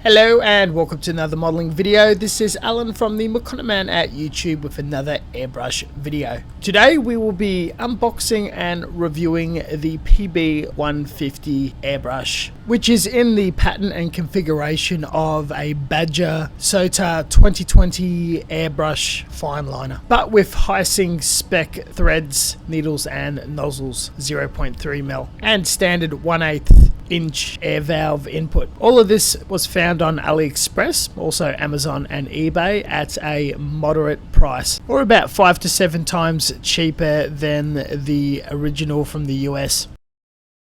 Hello and welcome to another modelling video. This is Alan from the Makona Man at YouTube with another airbrush video. Today we will be unboxing and reviewing the PB-150 airbrush, which is in the pattern and configuration of a Badger Sotar 2020 airbrush fine liner, but with Hseng spec threads, needles and nozzles, 0.3mm and standard 1/8 inch air valve input. All of this was found on Aliexpress, also Amazon and eBay, at a moderate price, or about 5 to 7 times cheaper than the original from the US.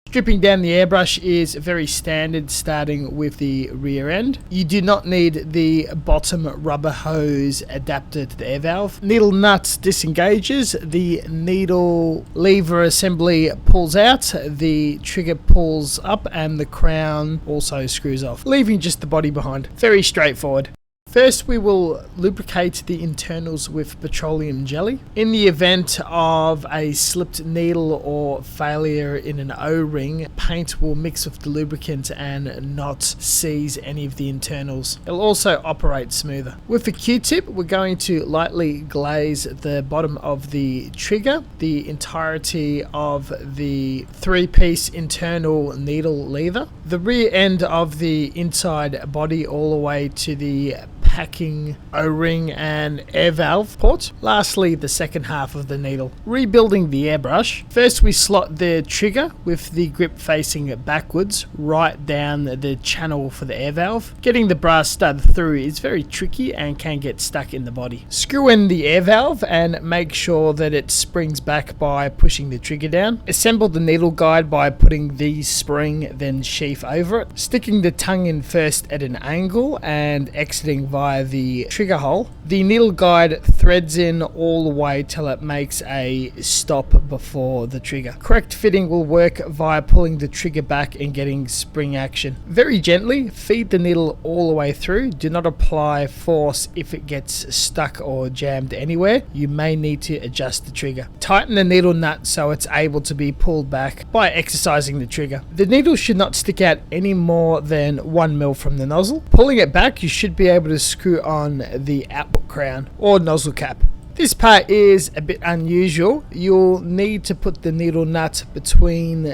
Stripping down the airbrush is very standard, starting with the rear end. You do not need the bottom rubber hose adapter to the air valve. Needle nut disengages, the needle lever assembly pulls out, the trigger pulls up, and the crown also screws off, leaving just the body behind. Very straightforward. First, we will lubricate the internals with petroleum jelly. In the event of a slipped needle or failure in an O-ring, paint will mix with the lubricant and not seize any of the internals. It'll also operate smoother. With a Q-tip, we're going to lightly glaze the bottom of the trigger, the entirety of the 3-piece internal needle lever, the rear end of the inside body all the way to the packing O-ring and air valve port. Lastly, the second half of the needle. Rebuilding the airbrush. First, we slot the trigger with the grip facing backwards right down the channel for the air valve. Getting the brass stud through is very tricky and can get stuck in the body. Screw in the air valve and make sure that it springs back by pushing the trigger down. Assemble the needle guide by putting the spring then sheath over it. Sticking the tongue in first at an angle and exiting via the trigger hole. The needle guide threads in all the way till it makes a stop before the trigger. Correct fitting will work via pulling the trigger back and getting spring action. Very gently feed the needle all the way through. Do not apply force if it gets stuck or jammed anywhere. You may need to adjust the trigger. Tighten the needle nut so it's able to be pulled back by exercising the trigger. The needle should not stick out any more than 1mm from the nozzle. Pulling it back, you should be able to screw on the output crown or nozzle cap. This part is a bit unusual. You'll need to put the needle nut between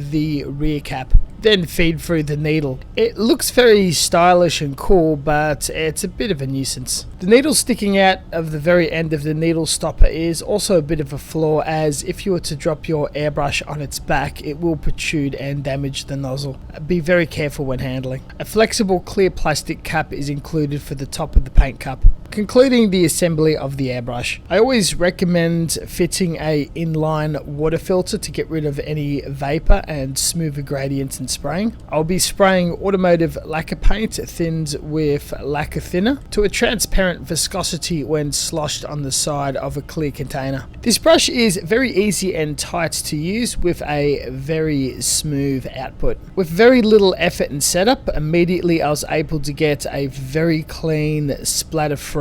the rear cap, then feed through the needle. It looks very stylish and cool, but it's a bit of a nuisance. The needle sticking out of the very end of the needle stopper is also a bit of a flaw, as if you were to drop your airbrush on its back, it will protrude and damage the nozzle. Be very careful when handling. A flexible clear plastic cap is included for the top of the paint cup. Concluding the assembly of the airbrush. I always recommend fitting a inline water filter to get rid of any vapor and smoother gradients and spraying. I'll be spraying automotive lacquer paint thinned with lacquer thinner to a transparent viscosity when sloshed on the side of a clear container. This brush is very easy and tight to use with a very smooth output. With very little effort and setup, immediately I was able to get a very clean, splatter-free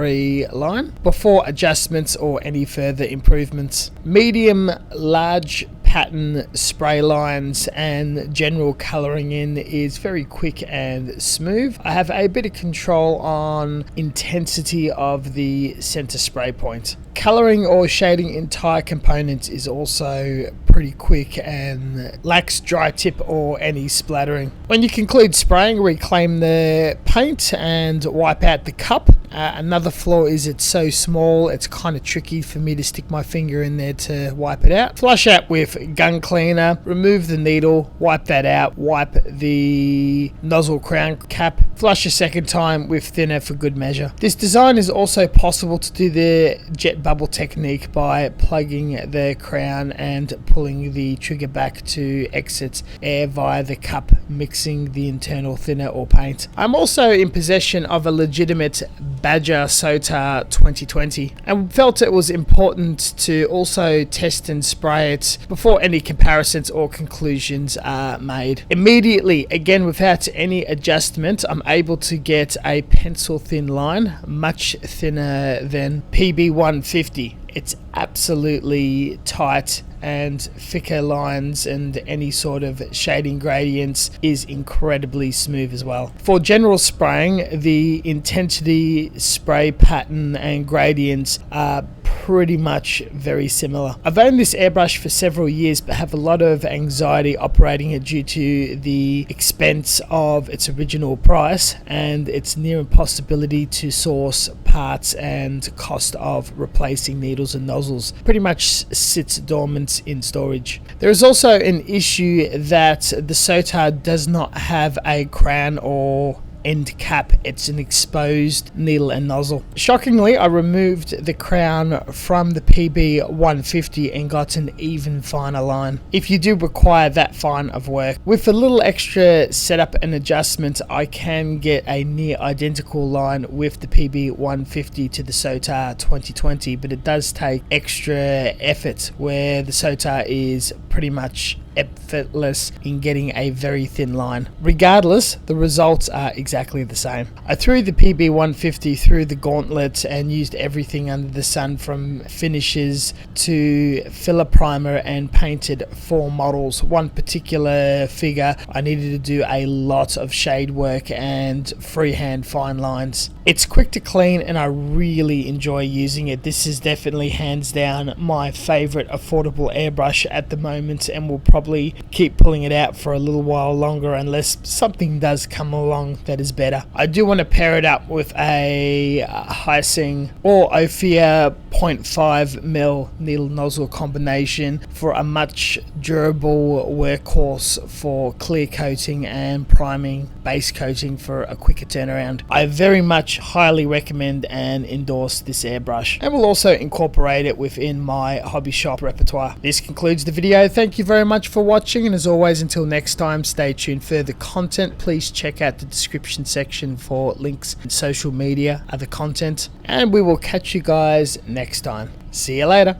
line before adjustments or any further improvements. Medium, large pattern spray lines and general colouring in is very quick and smooth. I have a bit of control on intensity of the centre spray point. Colouring or shading entire components is also pretty quick and lacks dry tip or any splattering. When you conclude spraying, reclaim the paint and wipe out the cup. Another flaw is it's so small, it's kind of tricky for me to stick my finger in there to wipe it out. Flush out with gun cleaner, remove the needle, wipe that out, wipe the nozzle crown cap, flush a second time with thinner for good measure. This design is also possible to do the jet bubble technique by plugging the crown and pulling the trigger back to exit air via the cup, mixing the internal thinner or paint. I'm also in possession of a legitimate Badger Sotar 2020 and felt it was important to also test and spray it before any comparisons or conclusions are made. Immediately, again without any adjustment, I'm able to get a pencil thin line, much thinner than PB-150. It's absolutely tight and thicker lines and any sort of shading gradients is incredibly smooth as well. For general spraying, the intensity, spray pattern and gradients are pretty much very similar. I've owned this airbrush for several years but have a lot of anxiety operating it due to the expense of its original price and its near impossibility to source parts and cost of replacing needles and nozzles. Pretty much sits dormant in storage. There is also an issue that the Sotar does not have a crown or end cap. It's an exposed needle and nozzle. Shockingly, I removed the crown from the PB-150 and got an even finer line. If you do require that fine of work, with a little extra setup and adjustment, I can get a near identical line with the PB-150 to the Sotar 2020, but it does take extra effort, where the Sotar is pretty much effortless in getting a very thin line. Regardless, the results are exactly the same. I threw the PB-150 through the gauntlet and used everything under the sun, from finishes to filler primer, and painted 4 models. One particular figure I needed to do a lot of shade work and freehand fine lines. It's quick to clean and I really enjoy using it. This is definitely hands down my favorite affordable airbrush at the moment, and will probably keep pulling it out for a little while longer unless something does come along that is better. I do want to pair it up with a Hseng or Ophir 0.5mm needle nozzle combination for a much durable workhorse for clear coating and priming, base coating for a quicker turnaround. I very much highly recommend and endorse this airbrush, and will also incorporate it within my hobby shop repertoire. This concludes the video. Thank you very much for watching, and as always, until next time, stay tuned for further content. Please check out the description section for links and social media, other content, and we will catch you guys next time. See you later.